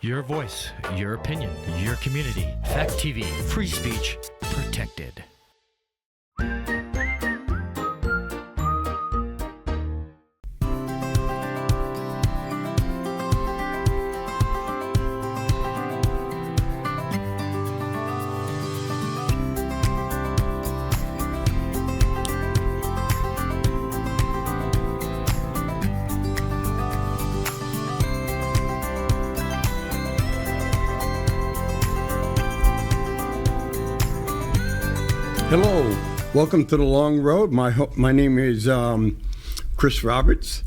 Your voice, your opinion, your community. Fact TV, free speech, protected. Hello, welcome to The Long Road. My name is Chris Roberts.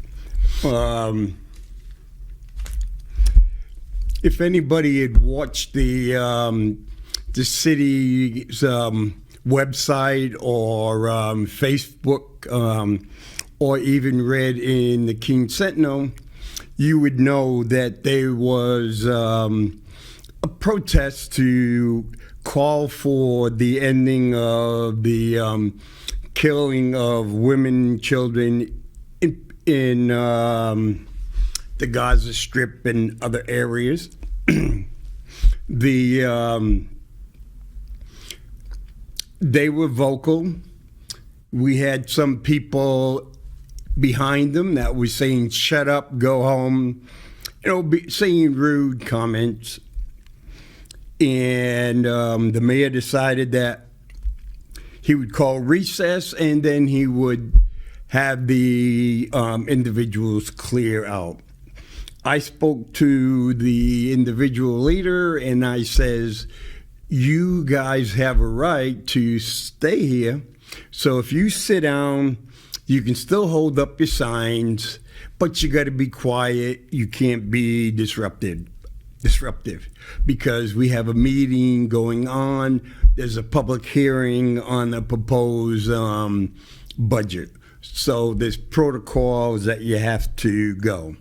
If anybody had watched the city's website or Facebook or even read in the Keene Sentinel, you would know that there was a protest to call for the ending of the killing of women, children in the Gaza Strip and other areas. They were vocal. We had some people behind them that were saying, "Shut up, go home," saying rude comments. And the mayor decided that he would call recess, and then he would have the individuals clear out. I spoke to the individual leader, and I says, "You guys have a right to stay here. So if you sit down, you can still hold up your signs, but you got to be quiet. You can't be disruptive, because we have a meeting going on. There's a public hearing on the proposed budget. So there's protocols that you have to go."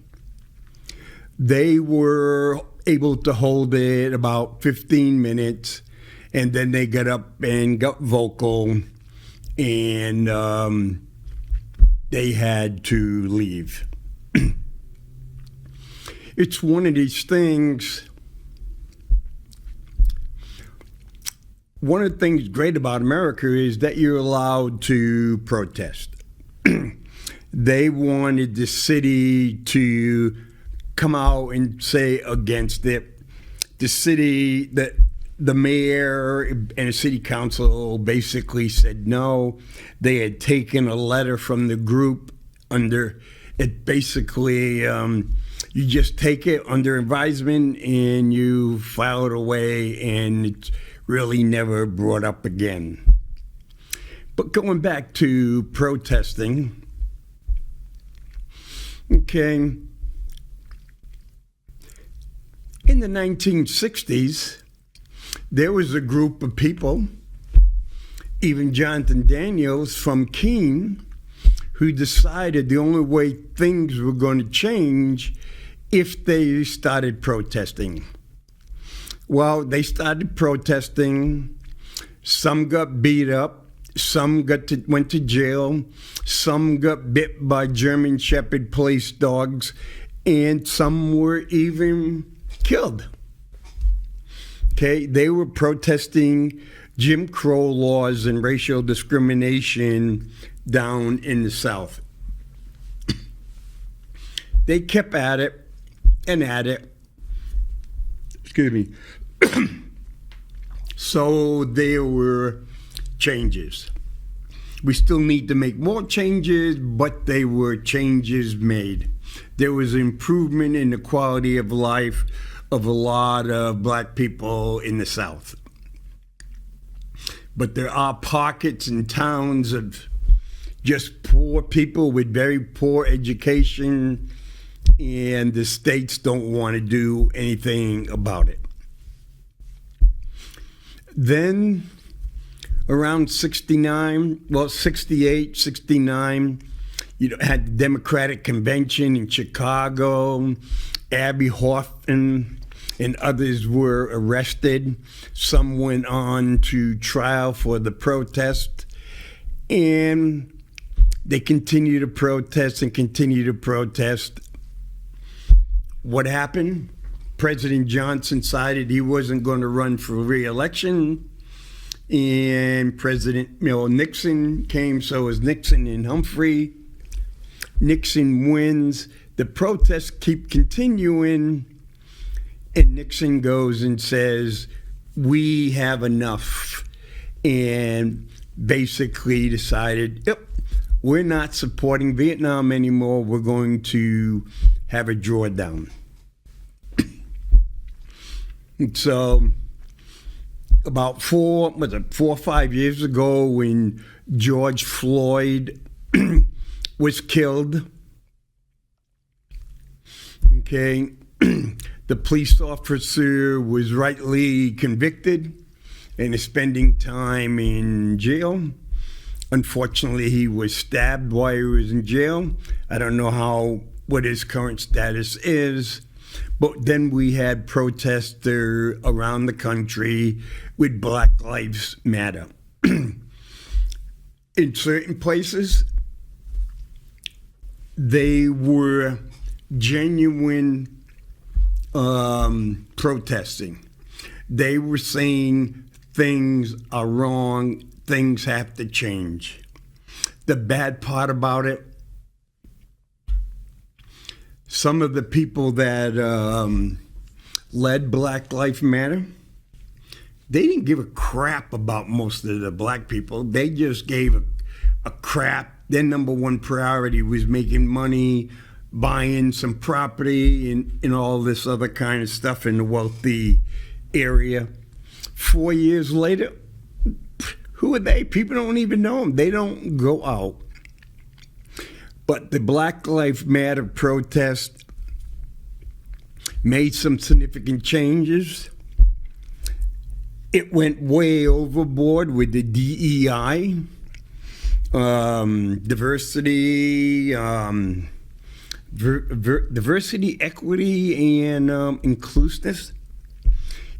They were able to hold it about 15 minutes, and then they got up and got vocal, and they had to leave. It's one of these things. One of the things great about America is that you're allowed to protest. They wanted the city to come out and say against it. The city, the mayor and the city council basically said no. They had taken a letter from the group under it. Basically, you just take it under advisement and you file it away, and it's really never brought up again. But going back to protesting, okay, in the 1960s, there was a group of people, even Jonathan Daniels from Keene, who decided the only way things were going to change if they started protesting. Well, they started protesting. Some got beat up. Some went to jail. Some got bit by German Shepherd police dogs. And some were even killed. Okay, they were protesting Jim Crow laws and racial discrimination down in the South. They kept at it and at it. Excuse me. So there were changes. We still need to make more changes, but they were changes made. There was improvement in the quality of life of a lot of black people in the South. But there are pockets and towns of just poor people with very poor education, and the states don't want to do anything about it. Then around 68, 69, you had the Democratic Convention in Chicago. Abby Hoffman and others were arrested. Some went on to trial for the protest. And they continue to protest and continue to protest. What happened? President Johnson decided he wasn't going to run for re-election, and President Nixon came, so it was Nixon and Humphrey. Nixon wins. The protests keep continuing, and Nixon goes and says, we have enough, and basically decided, yep, we're not supporting Vietnam anymore. We're going to have a drawdown. So about 4 or 5 years ago, when George Floyd was killed, okay, the police officer was rightly convicted and is spending time in jail. Unfortunately, he was stabbed while he was in jail. I don't know what his current status is. But then we had protesters around the country with Black Lives Matter. In certain places, they were genuine protesting. They were saying things are wrong, things have to change. The bad part about it, some of the people that led Black Lives Matter, they didn't give a crap about most of the black people. They just gave a crap. Their number one priority was making money, buying some property, and all this other kind of stuff in the wealthy area. 4 years later, who are they? People don't even know them. They don't go out. But the Black Lives Matter protest made some significant changes. It went way overboard with the DEI, diversity, diversity, equity, and inclusiveness.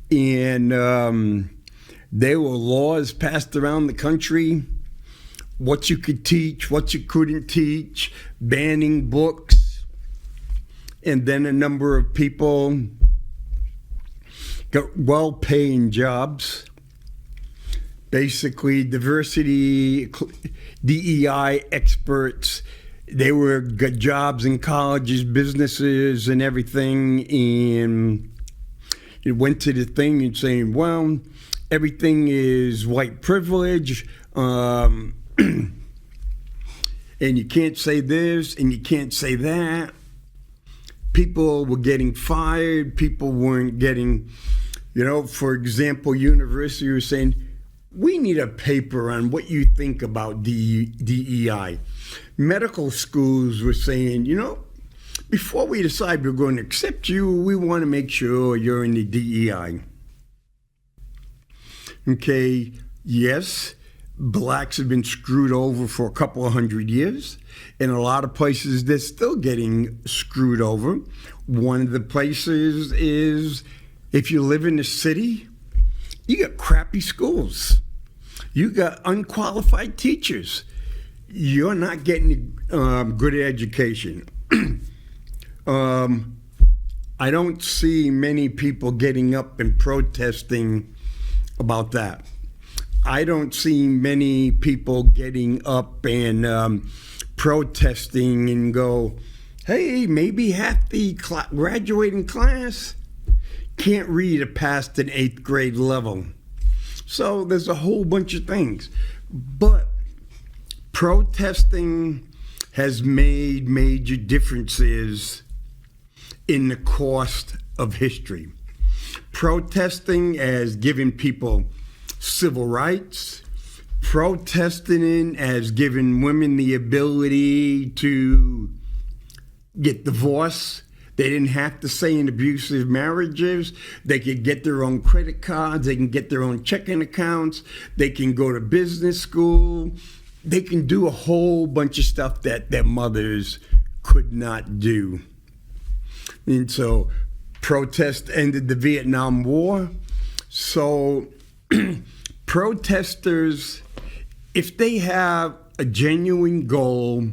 And there were laws passed around the country, what you could teach, what you couldn't teach, banning books. And then a number of people got well-paying jobs. Basically, diversity, DEI experts, they were got jobs in colleges, businesses, and everything. And it went to the thing and saying, well, everything is white privilege. And you can't say this and you can't say that. People were getting fired. People weren't getting, for example, university was saying, we need a paper on what you think about DEI. Medical schools were saying, before we decide we're going to accept you, we want to make sure you're in the DEI. Okay, yes. Blacks have been screwed over for a couple of 100 years. In a lot of places, they're still getting screwed over. One of the places is if you live in the city, you got crappy schools. You got unqualified teachers. You're not getting good education. I don't see many people getting up and protesting about that. I don't see many people getting up and protesting and go, hey, maybe half the graduating class can't read past an 8th grade level. So there's a whole bunch of things. But protesting has made major differences in the course of history. Protesting has given people civil rights. Protesting has given women the ability to get divorced. They didn't have to stay in abusive marriages. They could get their own credit cards. They can get their own checking accounts. They can go to business school. They can do a whole bunch of stuff that their mothers could not do. And so protest ended the Vietnam War. So protesters, if they have a genuine goal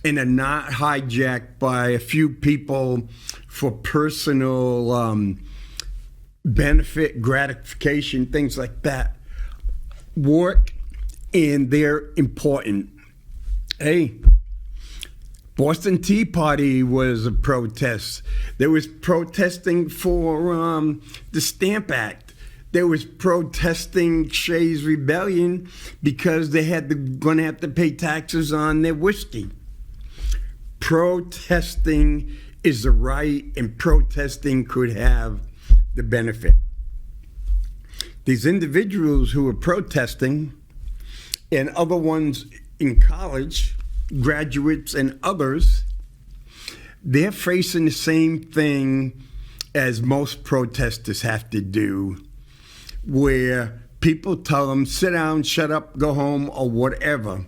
and are not hijacked by a few people for personal benefit, gratification, things like that, work, and they're important. Hey, Boston Tea Party was a protest. There was protesting for the Stamp Act. There was protesting Shays' Rebellion because they going to have to pay taxes on their whiskey. Protesting is the right, and protesting could have the benefit. These individuals who are protesting, and other ones in college, graduates and others, they're facing the same thing as most protesters have to do, where people tell them, sit down, shut up, go home, or whatever.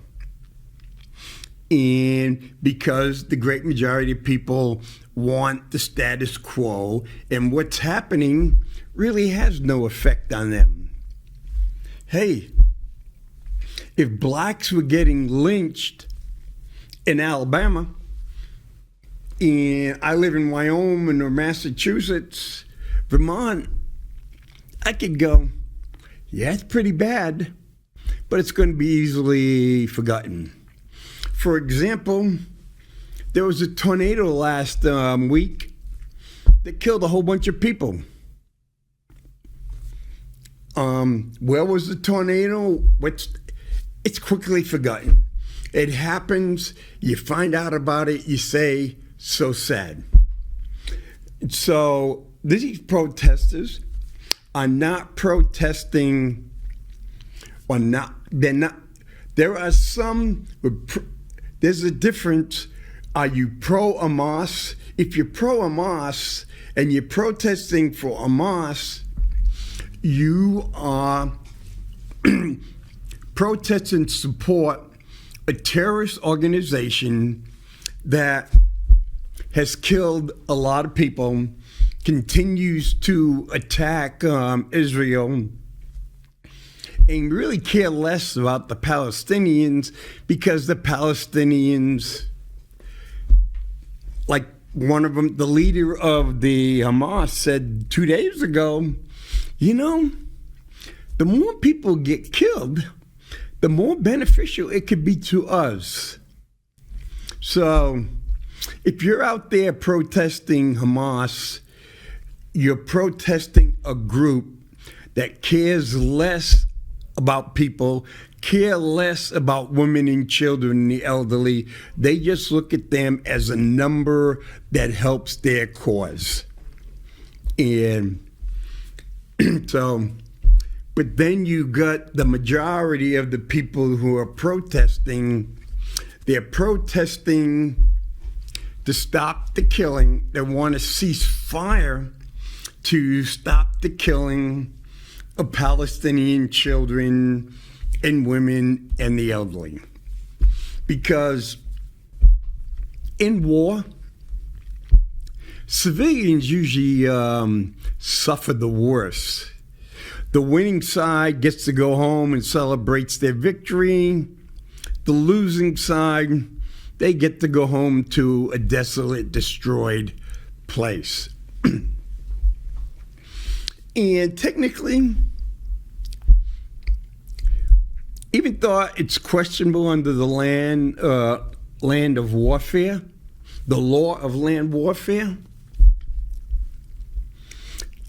And because the great majority of people want the status quo, and what's happening really has no effect on them. Hey, if blacks were getting lynched in Alabama, and I live in Wyoming or Massachusetts, Vermont, I could go, yeah, it's pretty bad, but it's going to be easily forgotten. For example, there was a tornado last week that killed a whole bunch of people. Where was the tornado? It's quickly forgotten. It happens, you find out about it, you say, so sad. So these protesters are not protesting, or not, they're not, there are some, there's a difference. Are you pro-Hamas? If you're pro-Hamas and you're protesting for Hamas, you are protesting support a terrorist organization that has killed a lot of people, continues to attack Israel, and really care less about the Palestinians, because the Palestinians, like one of them, the leader of the Hamas, said 2 days ago, you know, the more people get killed, the more beneficial it could be to us. So if you're out there protesting Hamas, you're protesting a group that cares less about people, care less about women and children and the elderly. They just look at them as a number that helps their cause. And so, but then you got the majority of the people who are protesting. They're protesting to stop the killing. They want to cease fire to stop the killing of Palestinian children and women and the elderly. Because in war, civilians usually suffer the worst. The winning side gets to go home and celebrates their victory. The losing side, they get to go home to a desolate, destroyed place. And technically, even though it's questionable under the land of warfare, the law of land warfare,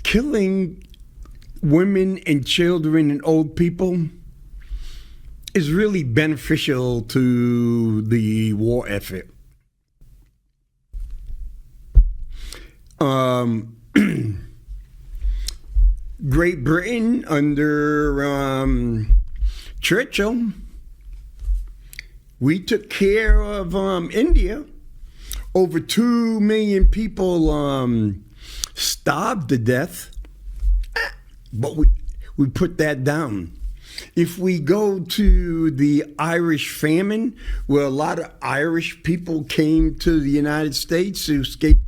killing women and children and old people is really beneficial to the war effort. Great Britain under Churchill, we took care of India. Over 2 million people starved to death, but we put that down. If we go to the Irish famine, where a lot of Irish people came to the United States to escape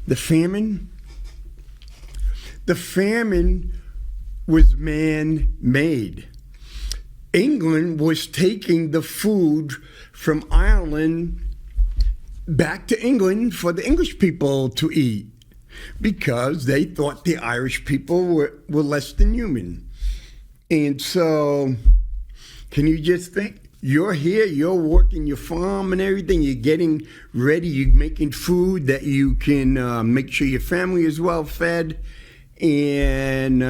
the famine was man-made. England was taking the food from Ireland back to England for the English people to eat. because they thought the Irish people were less than human. And so, can you just think? You're here, you're working your farm and everything, you're getting ready, you're making food that you can make sure your family is well fed, and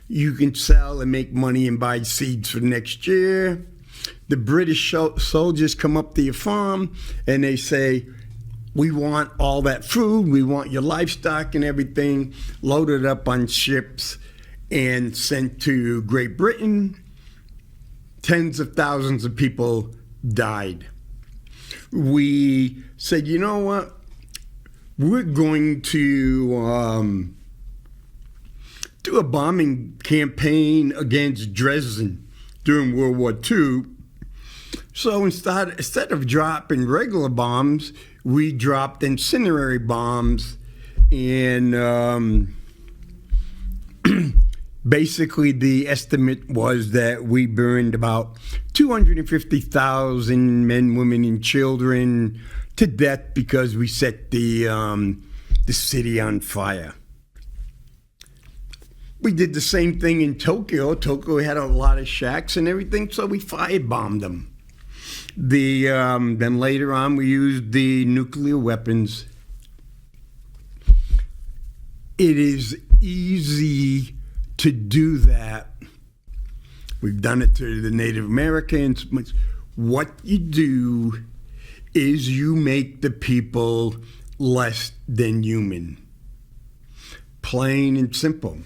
you can sell and make money and buy seeds for next year. The British soldiers come up to your farm and they say, we want all that food, we want your livestock and everything loaded up on ships and sent to Great Britain. Tens of thousands of people died. We said, you know what? We're going to do a bombing campaign against Dresden during World War II. So instead of dropping regular bombs, we dropped incendiary bombs, and basically the estimate was that we burned about 250,000 men, women, and children to death because we set the city on fire. We did the same thing in Tokyo. Tokyo had a lot of shacks and everything, so we firebombed them. Then later on, we used the nuclear weapons. It is easy to do that. We've done it to the Native Americans. What you do is you make the people less than human. Plain and simple.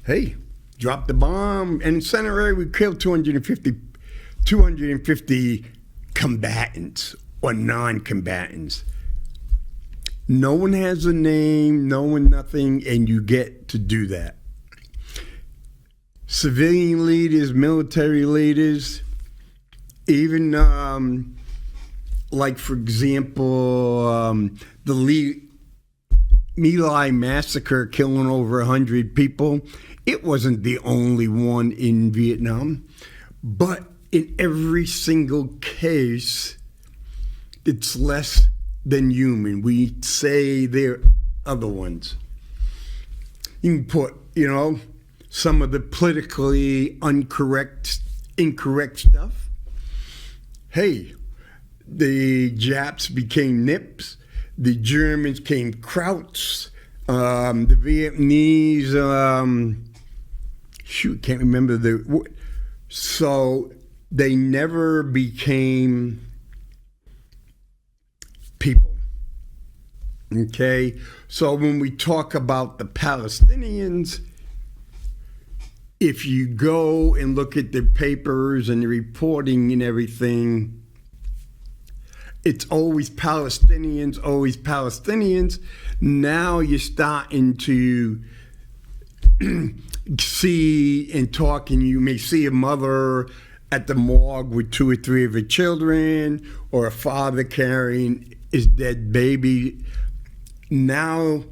Hey, drop the bomb, and incendiary, we killed 250 combatants or non-combatants. No one has a name, no one nothing, and you get to do that. Civilian leaders, military leaders, even like, for example, the My Lai massacre killing over 100 people. It wasn't the only one in Vietnam, but in every single case, it's less than human. We say there are other ones. You can put, some of the politically incorrect stuff. Hey, the Japs became Nips. The Germans came Krauts. The Vietnamese, can't remember the. So they never became people. Okay? So when we talk about the Palestinians, if you go and look at the papers and the reporting and everything, it's always Palestinians, always Palestinians. Now you're starting to see and talk, and you may see a mother at the morgue with 2 or 3 of her children, or a father carrying his dead baby. Now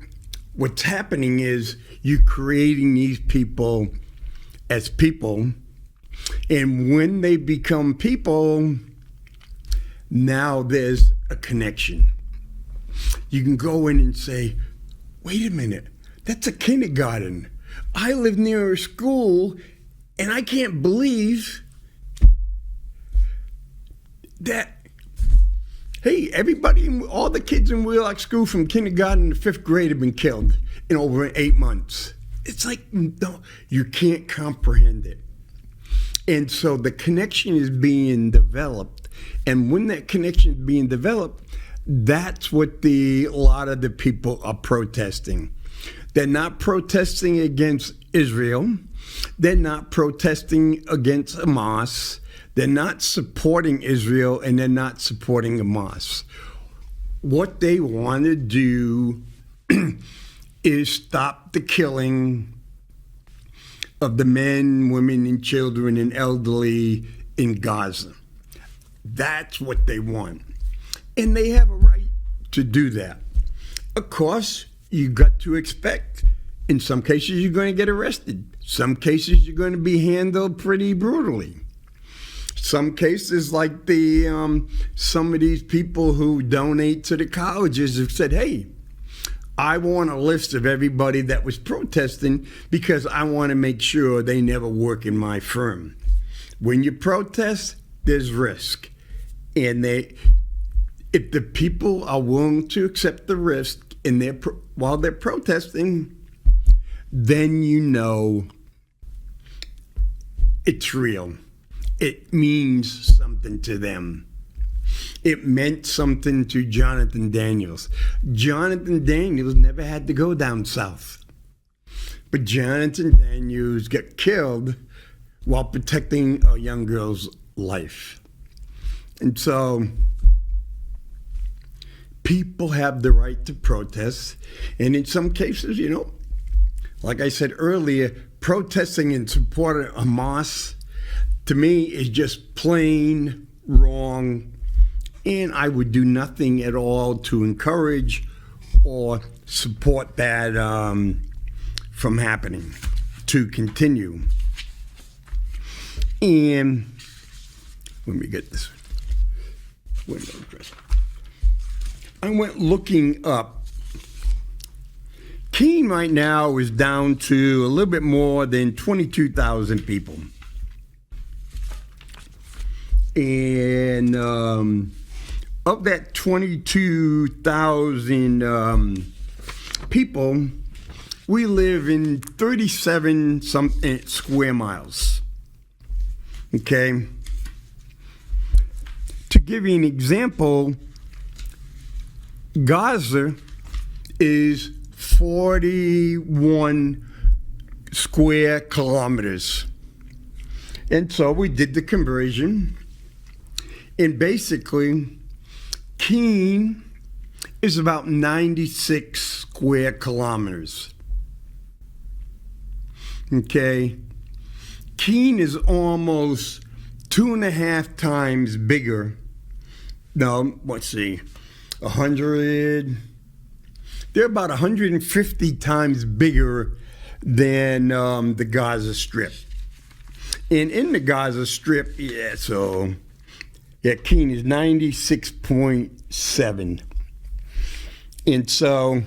what's happening is you're creating these people as people, and when they become people, now there's a connection. You can go in and say, wait a minute, that's a kindergarten. I live near a school, and I can't believe that, hey, all the kids in Wheelock School from kindergarten to 5th grade have been killed in over 8 months. It's like, no, you can't comprehend it. And so the connection is being developed. And when that connection is being developed, that's what a lot of the people are protesting. They're not protesting against Israel. They're not protesting against Hamas. They're not supporting Israel, and they're not supporting Hamas. What they want to do is stop the killing of the men, women, and children and elderly in Gaza. That's what they want. And they have a right to do that. Of course, you got to expect, in some cases, you're going to get arrested. Some cases, you're going to be handled pretty brutally. some cases, like the some of these people who donate to the colleges have said, hey, I want a list of everybody that was protesting because I want to make sure they never work in my firm. When you protest, there's risk. And if the people are willing to accept the risk while they're protesting, then you know it's real. It means something to them. It meant something to Jonathan Daniels. Jonathan Daniels never had to go down south. But Jonathan Daniels got killed while protecting a young girl's life. And so people have the right to protest. And in some cases, like I said earlier, protesting in support of Hamas, to me, is just plain wrong. And I would do nothing at all to encourage or support that from happening, to continue. And let me get this window address. I went looking up. Keene right now is down to a little bit more than 22,000 people. And of that 22,000 people, we live in 37 something square miles. Okay? To give you an example, Gaza is 41 square kilometers. And so we did the conversion. And basically, Keene is about 96 square kilometers. Okay? Keene is almost 2.5 times bigger. No, let's see, 100. They're about 150 times bigger than the Gaza Strip. And in the Gaza Strip, Keene is 96.7. And so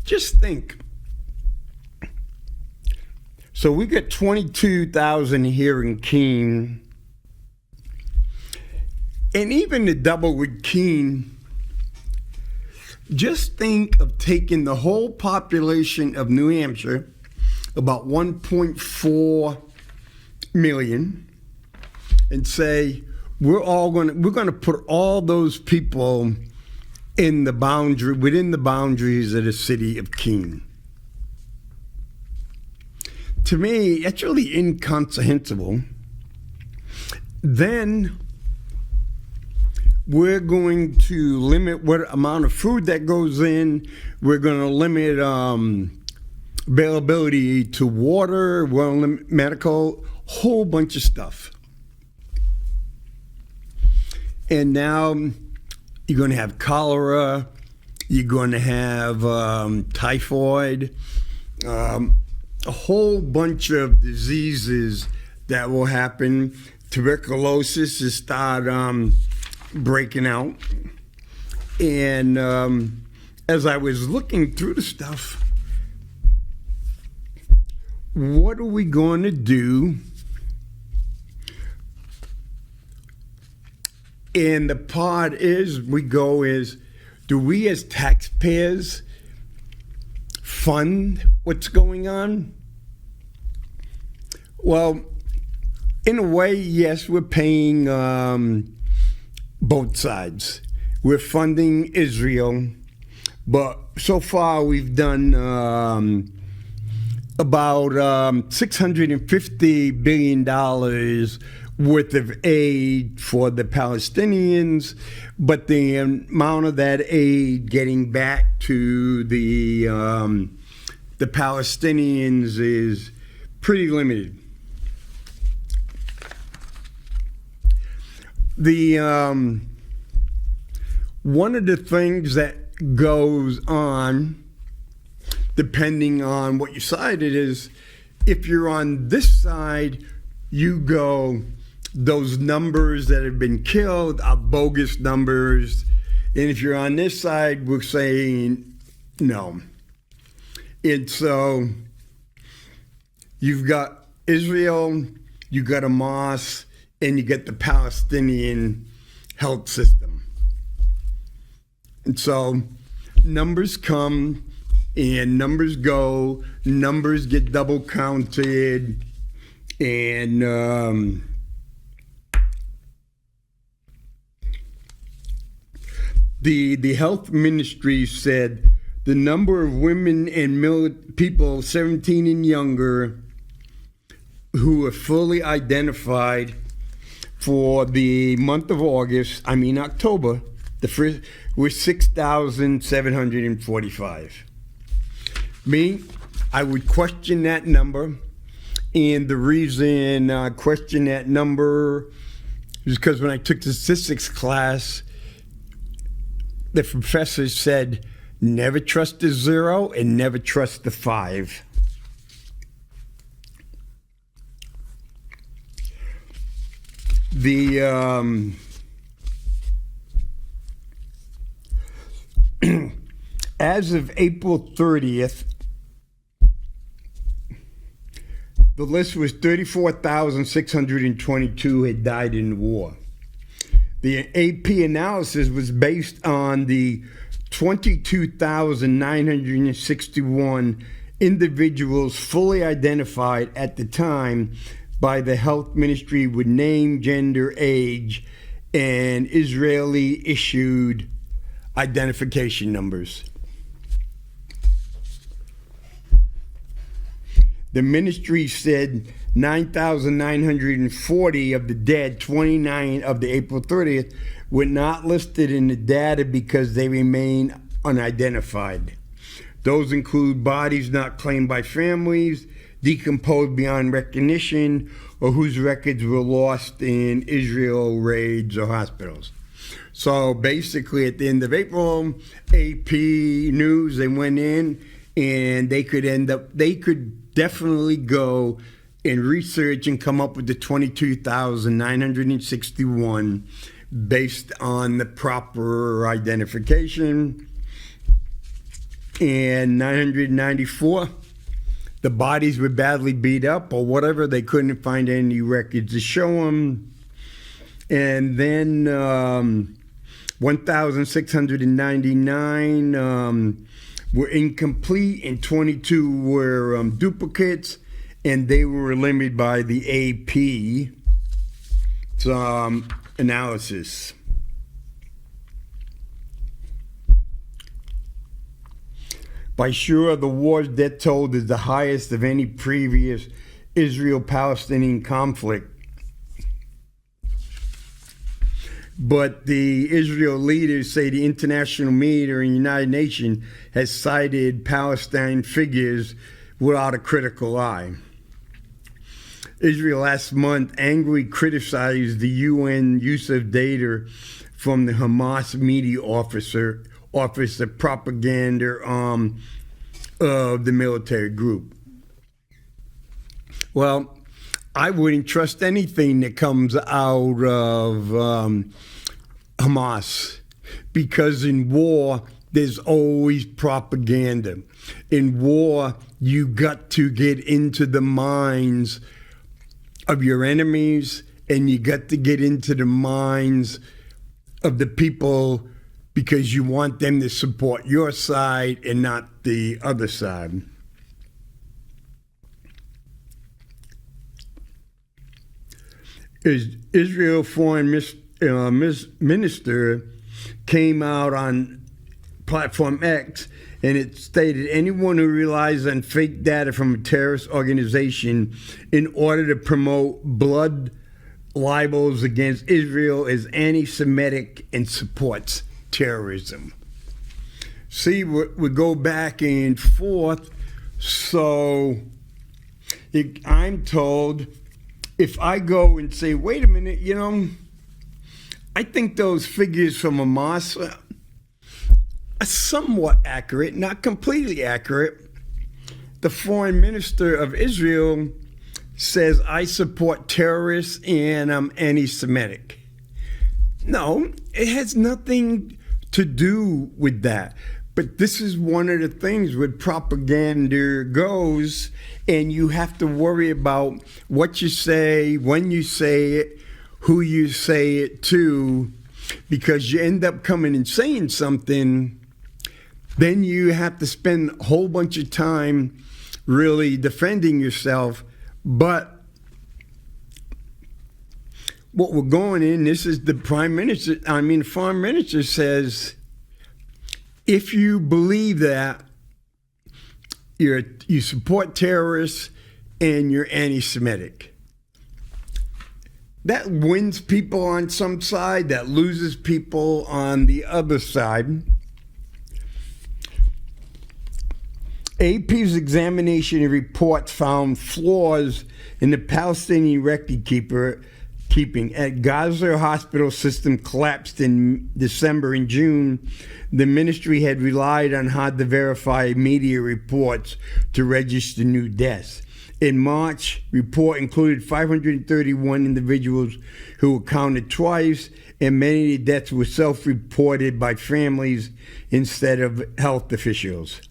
just think. So we got 22,000 here in Keene. And even to double with Keene, just think of taking the whole population of New Hampshire, about 1.4 million, and say, we're going to put all those people within the boundaries of the city of Keene. To me, that's really incomprehensible. Then we're going to limit what amount of food that goes in. We're going to limit availability to water. We're going to limit medical, whole bunch of stuff. And now you're going to have cholera. You're going to have typhoid. A whole bunch of diseases that will happen. Tuberculosis is start breaking out. And as I was looking through the stuff, what are we going to do? And the part do we as taxpayers fund what's going on? Well, in a way, yes, we're paying both sides. We're funding Israel, but so far we've done about $650 billion worth of aid for the Palestinians, but the amount of that aid getting back to the Palestinians is pretty limited. The one of the things that goes on, depending on what your side it is, if you're on this side, you go, those numbers that have been killed are bogus numbers. And if you're on this side, we're saying no. And so you've got Israel, you got Hamas, and you get the Palestinian health system. And so numbers come and numbers go, numbers get double counted, and the health ministry said the number of women and people 17 and younger who are fully identified for the month of October, the first was 6,745. Me, I would question that number, and the reason I question that number is because when I took the statistics class, the professor said, never trust the 0 and never trust the 5. As of April 30th, the list was 34,622 had died in war. The AP analysis was based on the 22,961 individuals fully identified at the time by the health ministry with name, gender, age, and Israeli issued identification numbers. The ministry said 9,940 of the dead, 29 of the April 30th, were not listed in the data because they remain unidentified. Those include bodies not claimed by families, decomposed beyond recognition, or whose records were lost in Israel raids or hospitals. So basically at the end of April, AP News, they went in and they could definitely go and research and come up with the 22,961 based on the proper identification. And 994, the bodies were badly beat up or whatever. They couldn't find any records to show them. And then 1,699 were incomplete and 22 were duplicates, and they were limited by the AP analysis. By sure, the war's death toll is the highest of any previous Israel-Palestinian conflict. But the Israel leaders say the international media and United Nations has cited Palestine figures without a critical eye. Israel last month angrily criticized the UN use of data from the Hamas media office of propaganda of the military group. Well, I wouldn't trust anything that comes out of Hamas, because in war, there's always propaganda. In war, you got to get into the minds of your enemies, and you got to get into the minds of the people because you want them to support your side and not the other side. Israel foreign minister came out on platform X, and it stated anyone who relies on fake data from a terrorist organization in order to promote blood libels against Israel is anti-Semitic and supports terrorism. See, we go back and forth. So I'm told, if I go and say, wait a minute, I think those figures from Hamas are somewhat accurate, not completely accurate. The foreign minister of Israel says I support terrorists and I'm anti-Semitic. No, it has nothing to do with that. But this is one of the things with propaganda goes, and you have to worry about what you say, when you say it, who you say it to, because you end up coming and saying something, then you have to spend a whole bunch of time really defending yourself. But what we're going in, this is the foreign minister says, if you believe that you support terrorists and you're anti-Semitic, that wins people on some side, that loses people on the other side. AP's examination of reports found flaws in the Palestinian record-keeping at Gaza hospital system collapsed in December and June. The ministry had relied on hard to verify media reports to register new deaths. In March, report included 531 individuals who were counted twice, and many of the deaths were self-reported by families instead of health officials.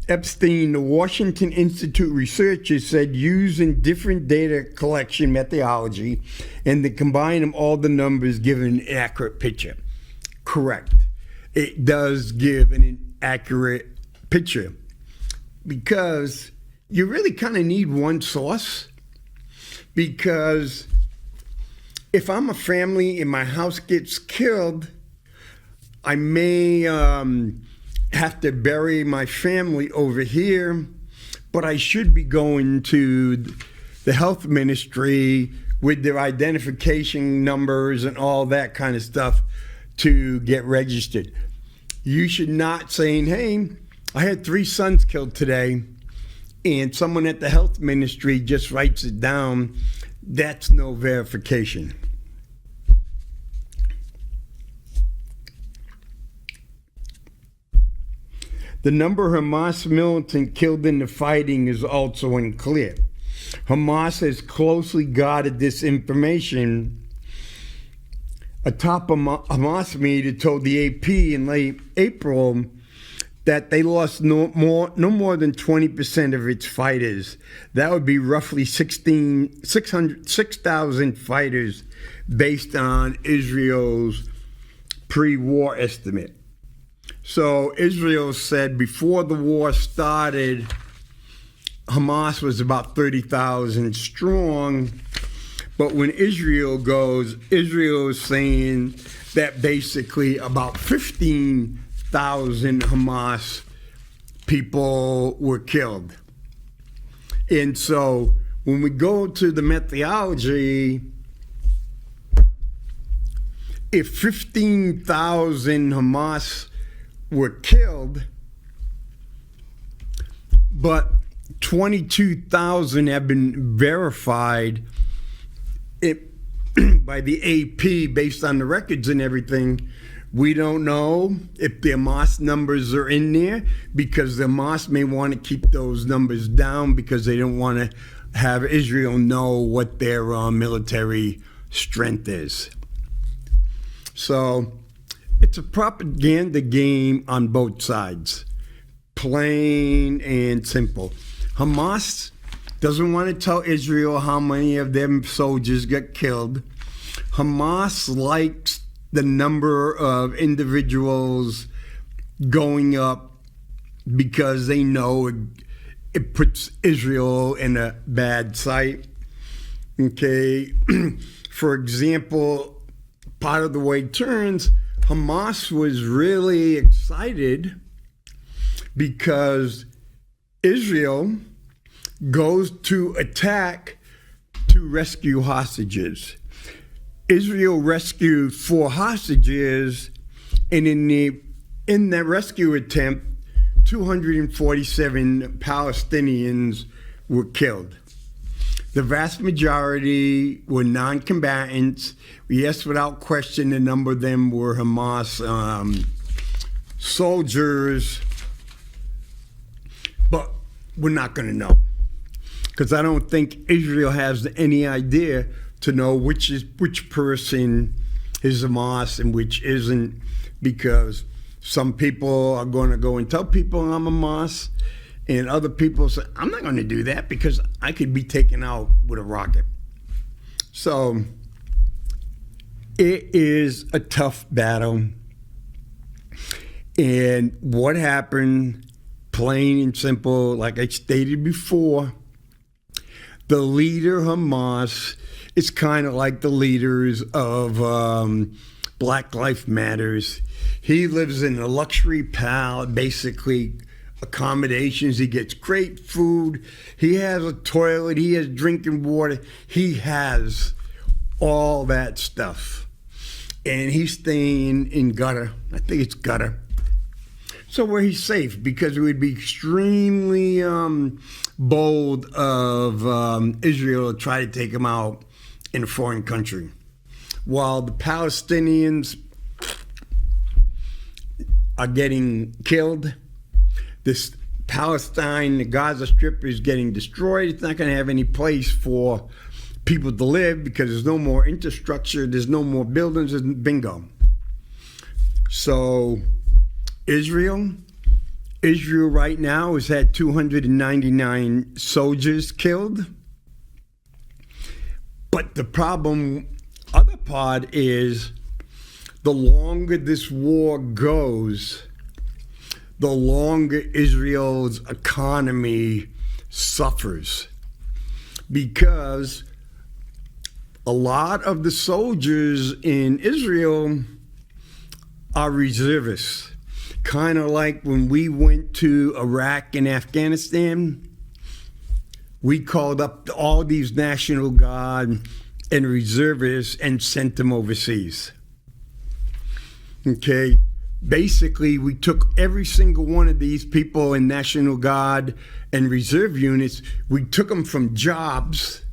Epstein, the Washington Institute researchers said using different data collection methodology and to combine them, all the numbers give an accurate picture. Correct. It does give an accurate picture because you really kind of need one source, because if I'm a family and my house gets killed, I may have to bury my family over here, but I should be going to the health ministry with their identification numbers and all that kind of stuff to get registered. You should not saying, hey, I had 3 sons killed today, and someone at the health ministry just writes it down. That's no verification. The number of Hamas militants killed in the fighting is also unclear. Hamas has closely guarded this information. A top Hamas media told the AP in late April that they lost no more than 20% of its fighters. That would be roughly 6,000 fighters based on Israel's pre-war estimate. So Israel said before the war started, Hamas was about 30,000 strong. But when Israel goes, Israel is saying that basically about 15,000 Hamas people were killed. And so when we go to the methodology, if 15,000 Hamas were killed, but 22,000 have been verified by the AP based on the records and everything. We don't know if the Hamas numbers are in there, because the Hamas may want to keep those numbers down because they don't want to have Israel know what their military strength is. So it's a propaganda game on both sides, plain and simple. Hamas doesn't want to tell Israel how many of them soldiers got killed. Hamas likes the number of individuals going up because they know it puts Israel in a bad sight. Okay, for example, part of the way it turns, Hamas was really excited because Israel goes to attack to rescue hostages. Israel rescued 4 hostages, and in that rescue attempt, 247 Palestinians were killed. The vast majority were non-combatants. Yes, without question, a number of them were Hamas soldiers. we're not going to know. Because I don't think Israel has any idea to know which person is Hamas and which isn't, because some people are going to go and tell people I'm Hamas, and other people say, I'm not going to do that because I could be taken out with a rocket. So it is a tough battle. And what happened, plain and simple, like I stated before, the leader Hamas is kind of like the leaders of Black Lives Matters. He lives in a luxury palace, basically accommodations. He gets great food. He has a toilet. He has drinking water. He has all that stuff. And he's staying in Qatar. I think it's Qatar. So where he's safe, because it would be extremely bold of Israel to try to take him out in a foreign country. While the Palestinians are getting killed, this Palestine, the Gaza Strip is getting destroyed. It's not going to have any place for people to live because there's no more infrastructure, there's no more buildings, bingo. So Israel right now has had 299 soldiers killed. But the other part is, the longer this war goes, the longer Israel's economy suffers. Because a lot of the soldiers in Israel are reservists. Kind of like when we went to Iraq and Afghanistan, we called up all these National Guard and reservists and sent them overseas. Okay, basically we took every single one of these people in National Guard and reserve units, we took them from jobs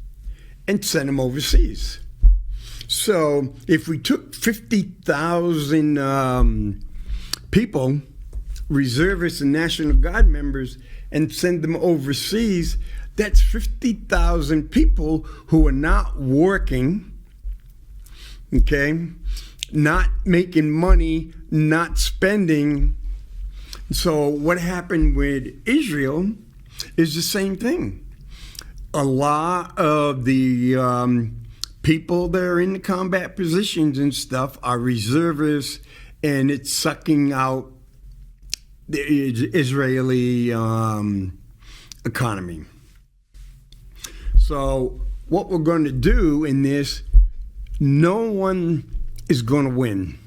and sent them overseas. So if we took 50,000 people, reservists and National Guard members, and send them overseas, that's 50,000 people who are not working, okay, not making money, not spending. So what happened with Israel is the same thing. A lot of the people that are in the combat positions and stuff are reservists, and it's sucking out the Israeli economy. So what we're going to do in this, no one is going to win.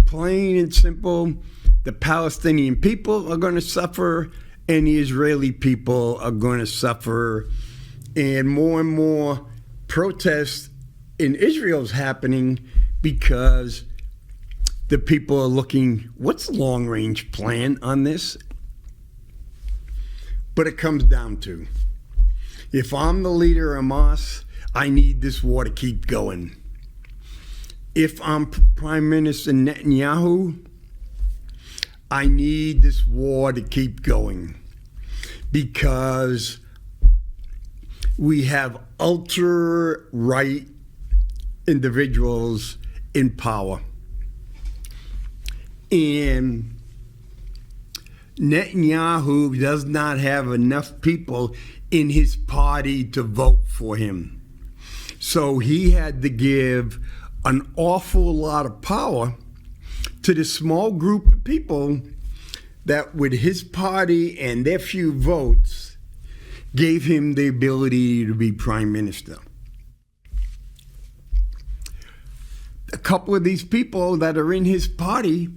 Plain and simple, the Palestinian people are going to suffer, and the Israeli people are going to suffer. And more protests in Israel is happening because the people are looking, what's the long-range plan on this? But it comes down to, if I'm the leader of Hamas, I need this war to keep going. If I'm Prime Minister Netanyahu, I need this war to keep going, because we have ultra-right individuals in power. And Netanyahu does not have enough people in his party to vote for him. So he had to give an awful lot of power to the small group of people that, with his party and their few votes, gave him the ability to be prime minister. A couple of these people that are in his party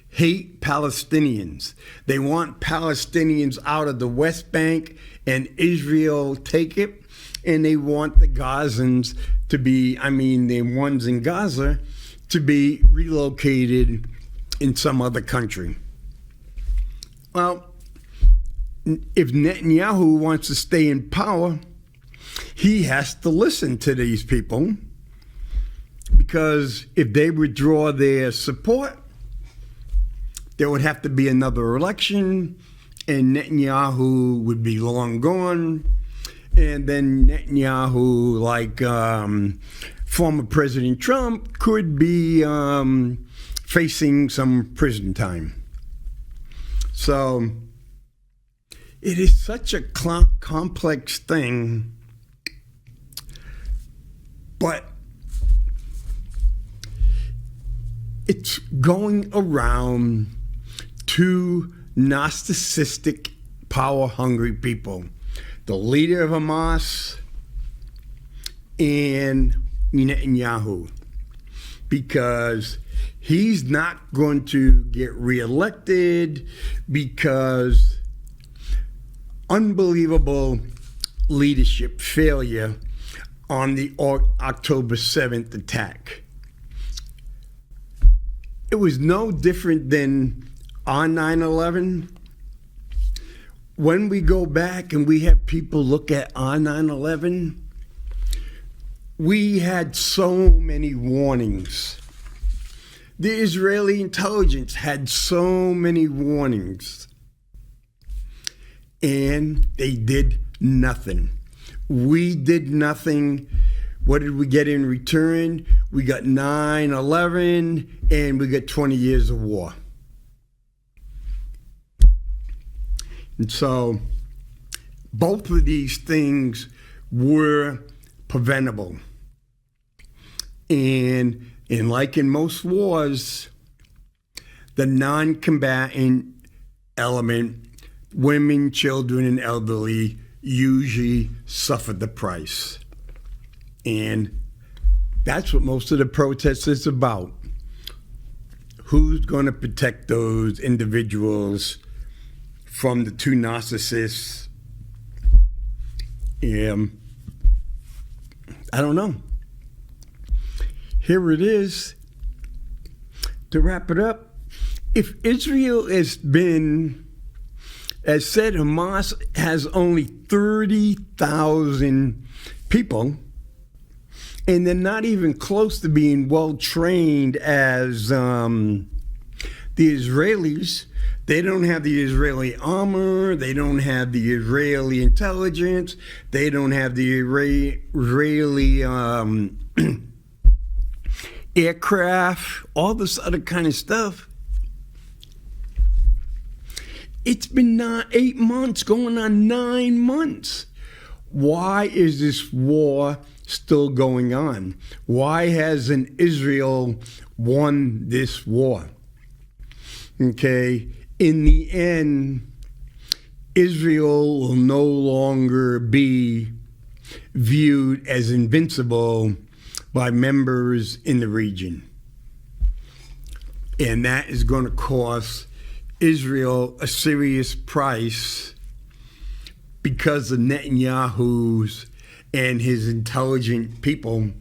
hate Palestinians. They want Palestinians out of the West Bank and Israel take it. And they want the Gazans to be, the ones in Gaza, to be relocated in some other country. Well, if Netanyahu wants to stay in power, he has to listen to these people, because if they withdraw their support, there would have to be another election, and Netanyahu would be long gone. And then Netanyahu, like former President Trump, could be facing some prison time. So it is such a complex thing, but it's going around two narcissistic, power-hungry people. The leader of Hamas and Netanyahu, because he's not going to get reelected because unbelievable leadership failure on the October 7th attack. It was no different than on 9/11. When we go back and we have people look at on 9/11, we had so many warnings. The Israeli intelligence had so many warnings, and they did nothing. We did nothing. What did we get in return? We got 9/11, and we got 20 years of war. And so both of these things were preventable. And like in most wars, the non-combatant element, women, children, and elderly, usually suffered the price. And that's what most of the protests is about. Who's going to protect those individuals from the two narcissists? I don't know. Here it is. To wrap it up, if Israel has been, as said, Hamas has only 30,000 people, and they're not even close to being well trained as the Israelis. They don't have the Israeli armor. They don't have the Israeli intelligence. They don't have the Israeli aircraft, all this other kind of stuff. It's been 8 months, going on 9 months. Why is this war still going on? Why hasn't Israel won this war? Okay, in the end, Israel will no longer be viewed as invincible by members in the region. And that is going to cost Israel a serious price because of Netanyahu's and his intelligent people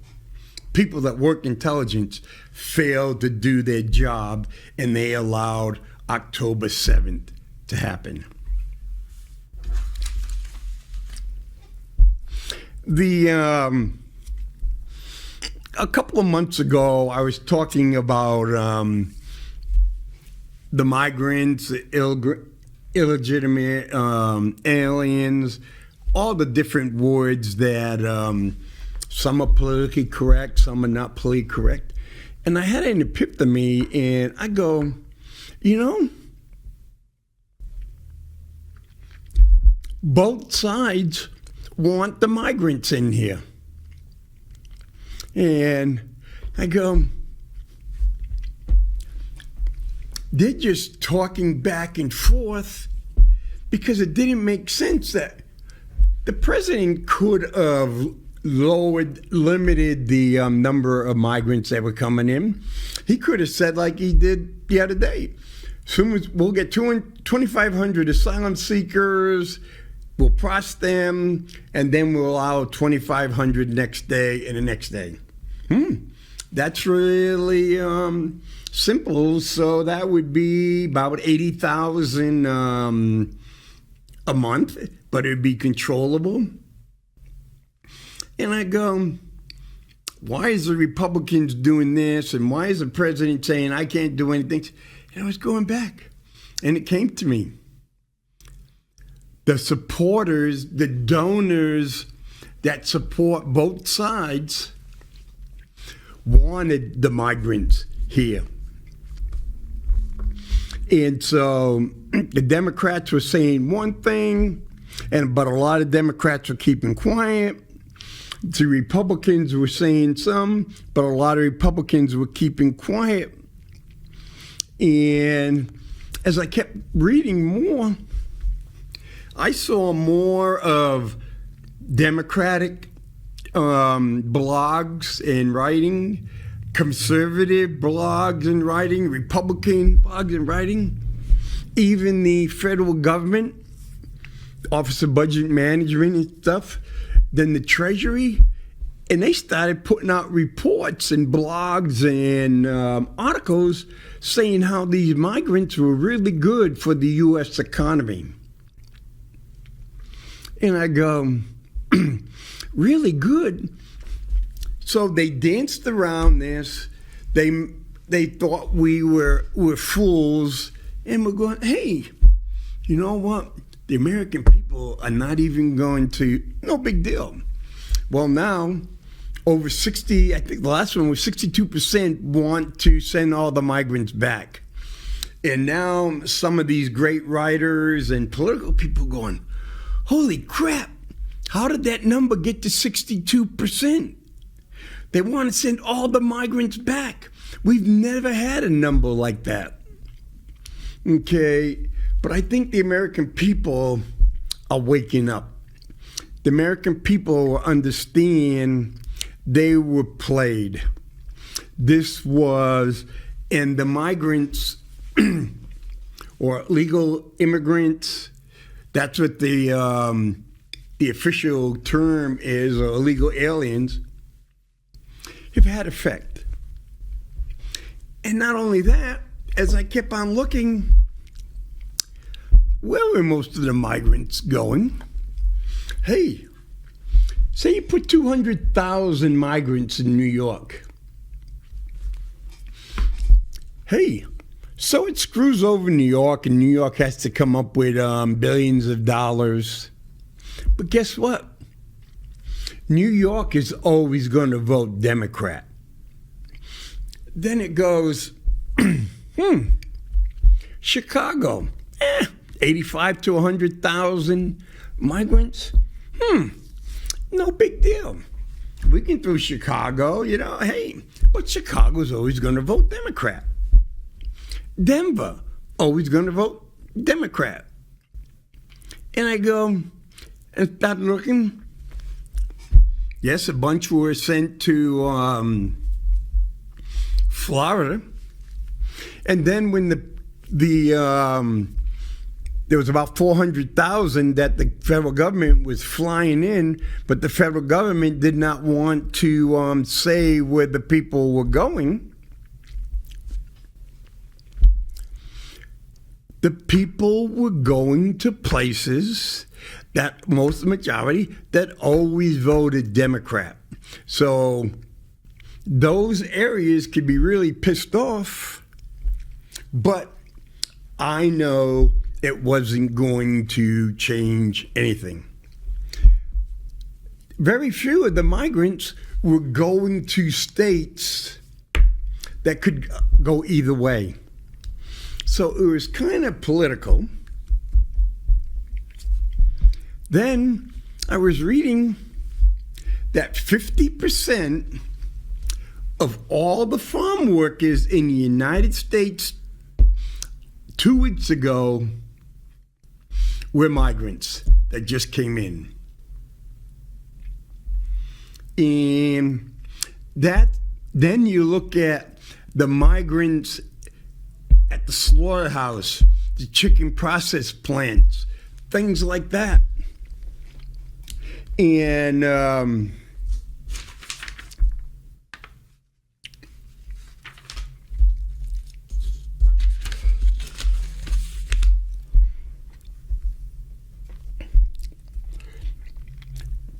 that work intelligence, failed to do their job, and they allowed October 7th to happen. A couple of months ago, I was talking about the migrants, illegitimate aliens, all the different words that some are politically correct, some are not politically correct. And I had an epiphany, and I go, both sides want the migrants in here. And I go, they're just talking back and forth because it didn't make sense that the president could have limited the number of migrants that were coming in. He could have said, like he did the other day, soon as we'll get 2,500 asylum seekers, we'll process them, and then we'll allow 2,500 next day and the next day. That's really simple. So that would be about 80,000 a month, but it'd be controllable. And I go, why is the Republicans doing this? And why is the president saying I can't do anything? And I was going back, and it came to me. the supporters, the donors that support both sides wanted the migrants here. And so the Democrats were saying one thing, but a lot of Democrats were keeping quiet. The Republicans were saying some, but a lot of Republicans were keeping quiet. And as I kept reading more, I saw more of Democratic blogs and writing, conservative blogs and writing, Republican blogs and writing, even the federal government, Office of Budget Management and stuff, then the Treasury, and they started putting out reports and blogs and articles saying how these migrants were really good for the U.S. economy. And I go, really good? So they danced around this. They thought we were fools, and we're going, hey, you know what? The American people are not even going to, no big deal. Well, now, over 60, I think the last one was 62% want to send all the migrants back. And now some of these great writers and political people going, holy crap, how did that number get to 62%? They want to send all the migrants back. We've never had a number like that. Okay, but I think the American people are waking up. The American people understand they were played. This was, and the migrants or legal immigrants, that's what the official term is, or illegal aliens, have had effect. And not only that, as I kept on looking, where were most of the migrants going? Hey, say you put 200,000 migrants in New York. Hey, so it screws over New York, and New York has to come up with billions of dollars. But guess what? New York is always going to vote Democrat. Then it goes, Chicago, 85 to 100,000 migrants. No big deal. We can throw Chicago, hey, but Chicago's always going to vote Democrat. Denver, always going to vote Democrat. And I go and start looking. Yes, a bunch were sent to Florida. And then when there was about 400,000 that the federal government was flying in, but the federal government did not want to say where the people were going. The people were going to places that most of the majority that always voted Democrat. So those areas could be really pissed off, but I know it wasn't going to change anything. Very few of the migrants were going to states that could go either way. So it was kind of political. Then I was reading that 50% of all the farm workers in the United States 2 weeks ago were migrants that just came in. And then you look at the migrants at the slaughterhouse, the chicken process plants, things like that. And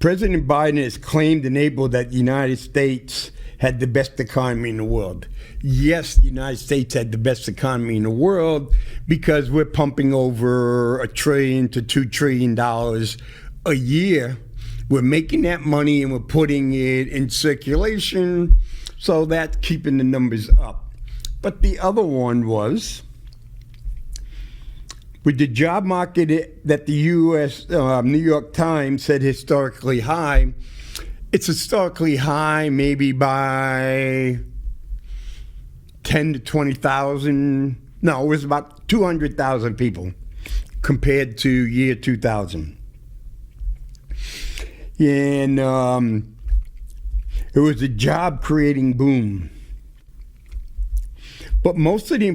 President Biden has claimed and able that the United States had the best economy in the world. Yes, the United States had the best economy in the world, because we're pumping over $1 trillion to $2 trillion a year. We're making that money and we're putting it in circulation, so that's keeping the numbers up. But the other one was, with the job market that the U.S. New York Times said historically high, it's historically high maybe by 10 to 20,000. No, it was about 200,000 people compared to year 2000. And it was a job-creating boom. But most of the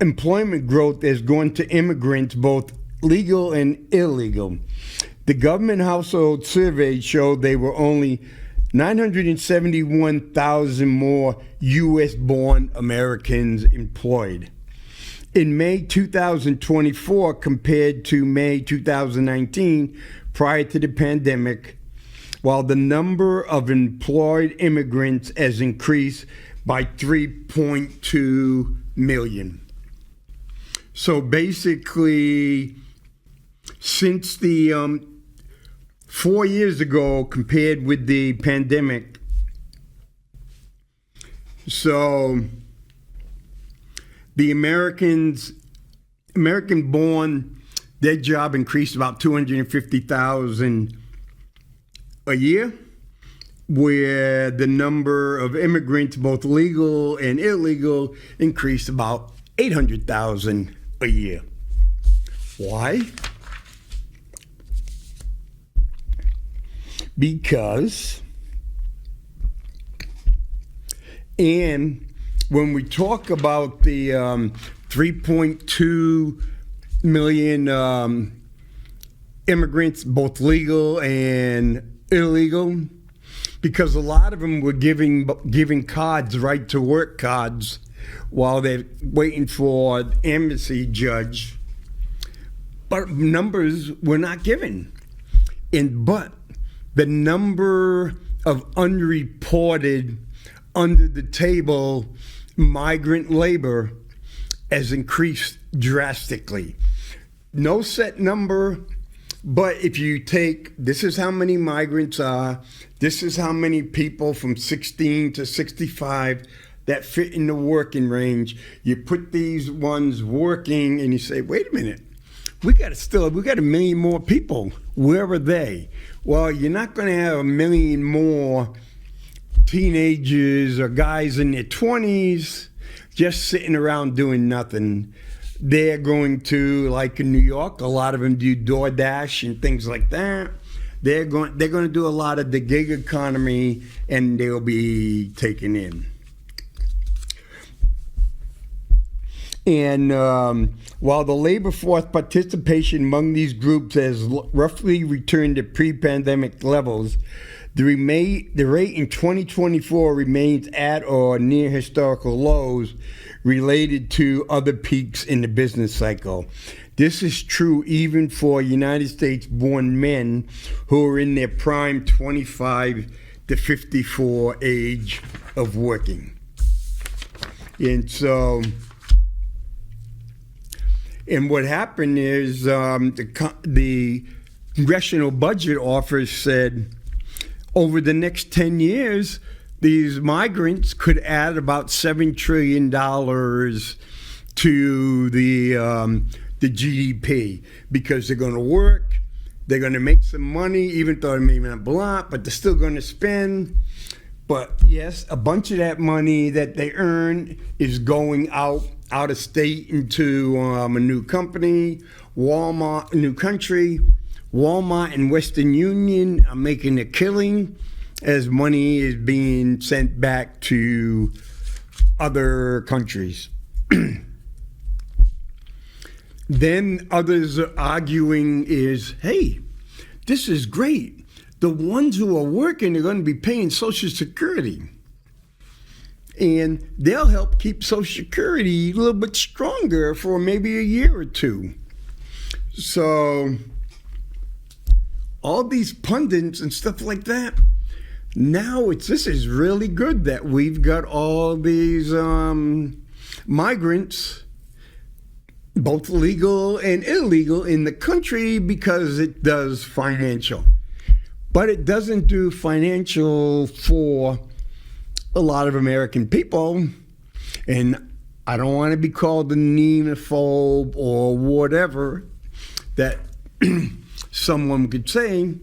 employment growth is going to immigrants, both legal and illegal. The government household survey showed they were only 971,000 more U.S.-born Americans employed. In May 2024, compared to May 2019, prior to the pandemic, while the number of employed immigrants has increased by 3.2 million. So basically, since the 4 years ago compared with the pandemic, so the American-born, their job increased about 250,000 a year, where the number of immigrants, both legal and illegal, increased about 800,000 a year. Why? Because, and when we talk about the 3.2 million immigrants, both legal and illegal, because a lot of them were giving cards, right to work cards, while they're waiting for the embassy judge. But numbers were not given. But the number of unreported, under the table migrant labor has increased drastically. No set number. But if you take, this is how many migrants are, this is how many people from 16 to 65 that fit in the working range. You put these ones working and you say, wait a minute, we got a million more people. Where are they? Well, you're not going to have a million more teenagers or guys in their 20s just sitting around doing nothing. They're going to, like in New York, a lot of them do DoorDash and things like that. They're going to do a lot of the gig economy, and they'll be taken in. And while the labor force participation among these groups has roughly returned to pre-pandemic levels, the rate in 2024 remains at or near historical lows, related to other peaks in the business cycle. This is true even for United States-born men who are in their prime 25 to 54 age of working. And so, and what happened is the Congressional Budget Office said over the next 10 years, these migrants could add about $7 trillion to the GDP, because they're going to work, they're going to make some money, even though they may not a lot, but they're still going to spend. But yes, a bunch of that money that they earn is going out of state into a new company, Walmart, a new country. Walmart and Western Union are making a killing as money is being sent back to other countries. Then others are arguing is, hey, this is great. The ones who are working are going to be paying Social Security. And they'll help keep Social Security a little bit stronger for maybe a year or two. So all these pundits and stuff like that, now this is really good that we've got all these migrants both legal and illegal in the country because it does financial. But it doesn't do financial for a lot of American people. And I don't want to be called a nemophobe or whatever that someone could say.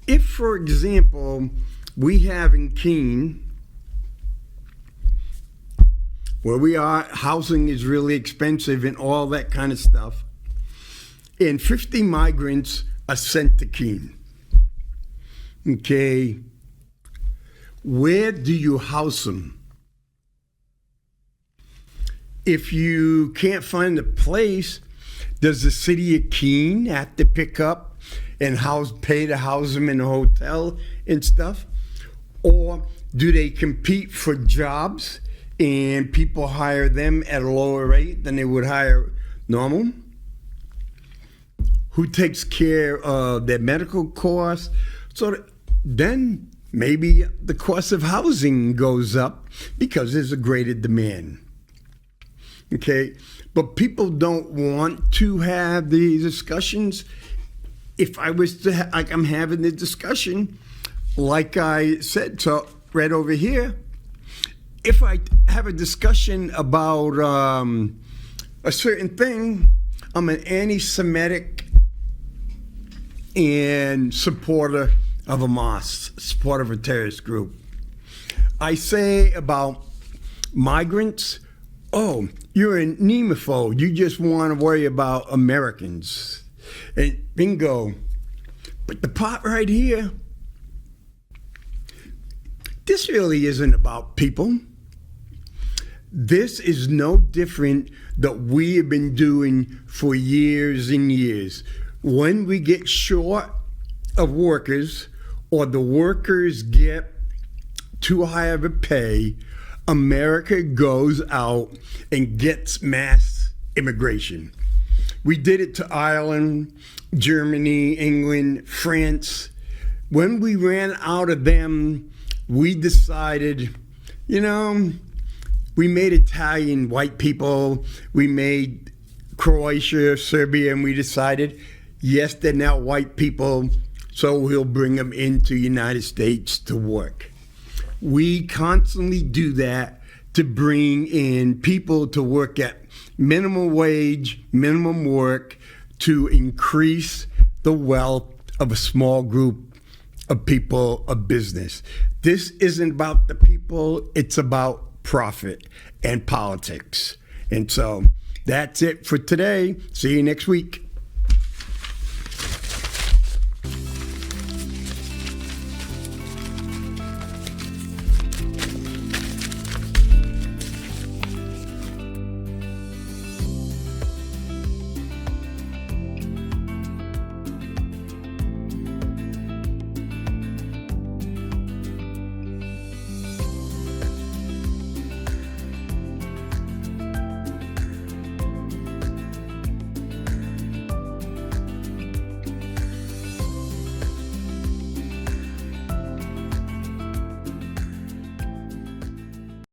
If, for example, we have in Keene, where we are, housing is really expensive and all that kind of stuff, and 50 migrants are sent to Keene. Okay, where do you house them? If you can't find a place, does the city of Keene have to pick up and pay to house them in a hotel and stuff? Or do they compete for jobs and people hire them at a lower rate than they would hire normal? Who takes care of their medical costs? So then maybe the cost of housing goes up because there's a greater demand. Okay, but people don't want to have these discussions. If I was to, like I'm having the discussion, like I said, so right over here, if I have a discussion about a certain thing, I'm an anti-Semitic and supporter of Hamas, supporter of a terrorist group. I say about migrants, oh, you're a nemophobe. You just want to worry about Americans. And bingo. But the part right here, this really isn't about people. This is no different that we have been doing for years and years. When we get short of workers or the workers get too high of a pay, America goes out and gets mass immigration. We did it to Ireland, Germany, England, France. When we ran out of them, we decided, we made Italian white people, we made Croatia, Serbia, and we decided, yes, they're now white people, so we'll bring them into the United States to work. We constantly do that to bring in people to work at minimum wage, minimum work, to increase the wealth of a small group of people, of business. This isn't about the people, it's about profit and politics. And so that's it for today. See you next week.